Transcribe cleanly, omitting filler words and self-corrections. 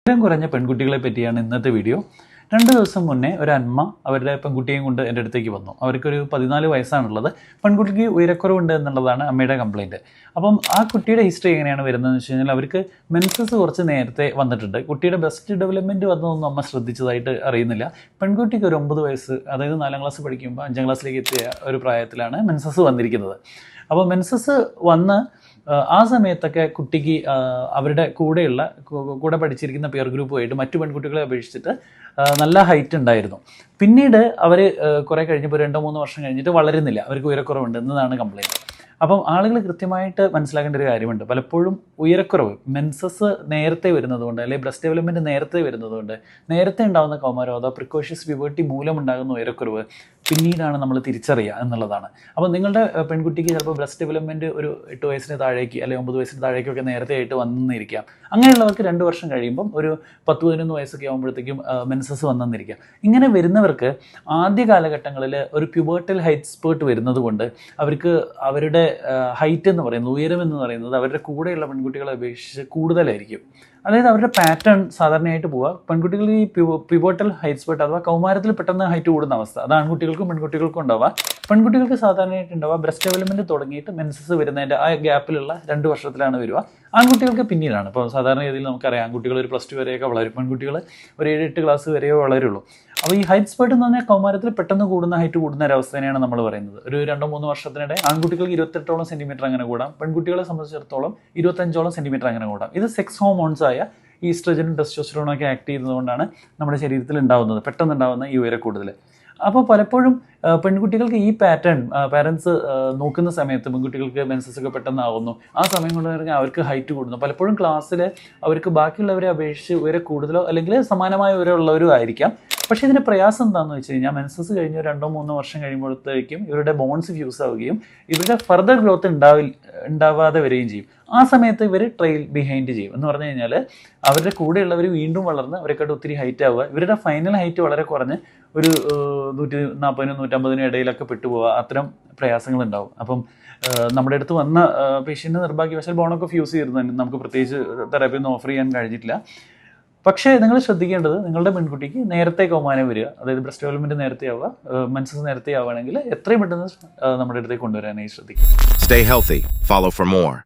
ഉയരം കുറഞ്ഞ പെൺകുട്ടികളെ പറ്റിയാണ് ഇന്നത്തെ വീഡിയോ. 2 ദിവസം മുന്നേ ഒരു അമ്മ അവരുടെ പെൺകുട്ടിയെയും കൊണ്ട് എൻ്റെ അടുത്തേക്ക് വന്നു. അവർക്കൊരു 14 വയസ്സാണുള്ളത്. പെൺകുട്ടിക്ക് ഉയരക്കുറവുണ്ട് എന്നുള്ളതാണ് അമ്മയുടെ കംപ്ലയിൻറ്റ്. അപ്പം ആ കുട്ടിയുടെ ഹിസ്റ്ററി എങ്ങനെയാണ് വരുന്നതെന്ന് വെച്ച് കഴിഞ്ഞാൽ അവർക്ക് മെൻസസ് കുറച്ച് നേരത്തെ വന്നിട്ടുണ്ട്. കുട്ടിയുടെ ബ്രസ്റ്റ് ഡെവലപ്മെൻറ്റ് വന്നതൊന്നും അമ്മ ശ്രദ്ധിച്ചതായിട്ട് അറിയുന്നില്ല. പെൺകുട്ടിക്ക് ഒരു 9 വയസ്സ്, അതായത് 4ാം ക്ലാസ് പഠിക്കുമ്പോൾ 5ാം ക്ലാസ്സിലേക്ക് എത്തിയ ഒരു പ്രായത്തിലാണ് മെൻസസ് വന്നിരിക്കുന്നത്. അപ്പോൾ മെൻസസ് വന്ന് ആ സമയത്തൊക്കെ കുട്ടിക്ക് അവരുടെ കൂടെ പഠിച്ചിരിക്കുന്ന പിയർ ഗ്രൂപ്പുമായിട്ട് മറ്റു പെൺകുട്ടികളെ അപേക്ഷിച്ചിട്ട് നല്ല ഹൈറ്റ് ഉണ്ടായിരുന്നു. പിന്നീട് അവർ കുറേ കഴിഞ്ഞപ്പോൾ 2-3 വർഷം കഴിഞ്ഞിട്ട് വളരുന്നില്ല, അവർക്ക് ഉയരക്കുറവുണ്ട് എന്നതാണ് കംപ്ലയിൻറ്റ്. അപ്പം ആളുകൾ കൃത്യമായിട്ട് മനസ്സിലാക്കേണ്ട ഒരു കാര്യമുണ്ട്. പലപ്പോഴും ഉയരക്കുറവ് മെൻസസ് നേരത്തെ വരുന്നതുകൊണ്ട്, അല്ലെങ്കിൽ ബ്രസ്റ്റ് ഡെവലപ്മെൻറ്റ് നേരത്തെ വരുന്നതുകൊണ്ട്, നേരത്തെ ഉണ്ടാകുന്ന കൗമാരം അതോ പ്രിക്കോഷ്യസ് പ്യൂബർട്ടി മൂലമുണ്ടാകുന്ന ഉയരക്കുറവ് പിന്നീടാണ് നമ്മൾ തിരിച്ചറിയുക എന്നുള്ളതാണ്. അപ്പോൾ നിങ്ങളുടെ പെൺകുട്ടിക്ക് ചിലപ്പോൾ ബ്രസ്റ്റ് ഡെവലപ്മെൻറ്റ് ഒരു 8 വയസ്സിന് താഴേക്ക് അല്ലെങ്കിൽ 9 വയസ്സിന് താഴേക്കൊക്കെ നേരത്തെ ആയിട്ട് വന്നിരിക്കാം. അങ്ങനെയുള്ളവർക്ക് 2 വർഷം കഴിയുമ്പം ഒരു 10-11 വയസ്സൊക്കെ ആകുമ്പോഴത്തേക്കും മെൻസസ് വന്നിരിക്കാം. ഇങ്ങനെ വരുന്നവർക്ക് ആദ്യ കാലഘട്ടങ്ങളിൽ ഒരു പ്യൂബർട്ടൽ ഹൈറ്റ് സ്പേർട്ട് വരുന്നത് കൊണ്ട് അവർക്ക് അവരുടെ ഹൈറ്റ് എന്ന് പറയുന്നത്, ഉയരം എന്ന് പറയുന്നത് അവരുടെ കൂടെയുള്ള പെൺകുട്ടികളെ അപേക്ഷിച്ച് കൂടുതലായിരിക്കും. അതായത് അവരുടെ പാറ്റേൺ സാധാരണയായിട്ട് പോവുക, പെൺകുട്ടികൾ ഈ പ്യൂബർട്ടൽ ഹൈറ്റ് സ്പേർട്ട് അഥവാ കൗമാരത്തിൽ പെട്ടെന്ന് ഹൈറ്റ് കൂടുന്ന അവസ്ഥ, അത് ആൺകുട്ടികൾക്കും പെൺകുട്ടികൾക്കും ഉണ്ടാവുക. പെൺകുട്ടികൾക്ക് സാധാരണയായിട്ട് ഉണ്ടാവുക ബ്രസ്റ്റ് ഡെവലപ്മെൻറ്റ് തുടങ്ങിയിട്ട് മെൻസസ് വരുന്നതിൻ്റെ ആ ഗ്യാപ്പിലുള്ള 2 വർഷത്തിലാണ് വരിക. ആൺകുട്ടികൾക്ക് പിന്നീടാണ്. ഇപ്പോൾ സാധാരണ രീതിയിൽ നമുക്കറിയാം ആൺകുട്ടികൾ ഒരു +2 വരെയൊക്കെ വളരും, പെൺകുട്ടികൾ ഒരു 7-8 ക്ലാസ് വരെയോ വളരുള്ളൂ. അപ്പോൾ ഈ ഹൈറ്റ് സ്പേർട്ട് എന്ന് പറഞ്ഞാൽ കൗമാരത്തിൽ പെട്ടെന്ന് ഹൈറ്റ് കൂടുന്ന ഒരവസ്ഥയാണ് നമ്മൾ പറയുന്നത്. ഒരു 2-3 വർഷത്തിനിടെ ആൺകുട്ടികൾക്ക് 28ഓളം സെൻറ്റിമീറ്റർ അങ്ങനെ കൂടാം, പെൺകുട്ടികളെ സംബന്ധിച്ചിടത്തോളം 25ഓളം സെൻറ്റിമീറ്റർ അങ്ങനെ കൂടാം. ഇത് സെക്സ് ഹോർമോൺസ് ആയ ഈസ്ട്രജനും ടെസ്റ്റോസ്റ്ററോണും ഒക്കെ ആക്ട് ചെയ്യുന്നതുകൊണ്ടാണ് നമ്മുടെ ശരീരത്തിൽ ഉണ്ടാകുന്നത്, പെട്ടെന്നുണ്ടാകുന്ന ഈ ഉയര കൂടുതൽ. അപ്പോൾ പലപ്പോഴും പെൺകുട്ടികൾക്ക് ഈ പാറ്റേൺ പാരൻസ് നോക്കുന്ന സമയത്ത് പെൺകുട്ടികൾക്ക് മെൻസസ് ഒക്കെ പെട്ടെന്നാകുന്നു, ആ സമയം കൊണ്ട് പറഞ്ഞാൽ അവർക്ക് ഹൈറ്റ് കൂടുന്നു. പലപ്പോഴും ക്ലാസ്സിൽ അവർക്ക് ബാക്കിയുള്ളവരെ അപേക്ഷിച്ച് ഉയര കൂടുതലോ അല്ലെങ്കിൽ സമാനമായ ഉയരമുള്ളവരും ആയിരിക്കാം. പക്ഷേ ഇതിൻ്റെ പ്രയാസം എന്താണെന്ന് വെച്ച് കഴിഞ്ഞാൽ മെൻസസ് കഴിഞ്ഞ് 2-3 വർഷം കഴിയുമ്പോഴത്തേക്കും ഇവരുടെ ബോൺസ് ഫ്യൂസ് ആവുകയും ഇവരുടെ ഫർദർ ഗ്രോത്ത് ഉണ്ടാവാതെ വരികയും ചെയ്യും. ആ സമയത്ത് ഇവർ ട്രെയിൽ ബിഹൈൻഡ് ചെയ്യും. എന്ന് പറഞ്ഞു കഴിഞ്ഞാൽ അവരുടെ കൂടെയുള്ളവർ വീണ്ടും വളർന്ന് അവരെക്കാട്ട് ഒത്തിരി ഹൈറ്റ് ആവുക, ഇവരുടെ ഫൈനൽ ഹൈറ്റ് വളരെ കുറഞ്ഞ് ഒരു 140-150 ഇടയിലൊക്കെ പെട്ടുപോവുക, അത്തരം പ്രയാസങ്ങളുണ്ടാവും. അപ്പം നമ്മുടെ അടുത്ത് വന്ന പേഷ്യൻ്റ് നിർഭാഗ്യവശാൽ ബോണൊക്കെ ഫ്യൂസ് ചെയ്തിരുന്നു, നമുക്ക് പ്രത്യേകിച്ച് തെറാപ്പി ഒന്നും ഓഫർ ചെയ്യാൻ കഴിഞ്ഞിട്ടില്ല. പക്ഷേ നിങ്ങൾ ശ്രദ്ധിക്കേണ്ടത് നിങ്ങളുടെ പെൺകുട്ടിക്ക് നേരത്തെ കൗമാരം വരിക, അതായത് ബ്രസ്റ്റ് ഡെവലപ്മെൻറ്റ് നേരത്തെ ആവുക, മെൻസസ് നേരത്തെ ആവുകയാണെങ്കിൽ എത്രയും പെട്ടെന്ന് നമ്മുടെ അടുത്തേക്ക് കൊണ്ടുവരാനായി ശ്രദ്ധിക്കുക. Stay healthy. Follow for more.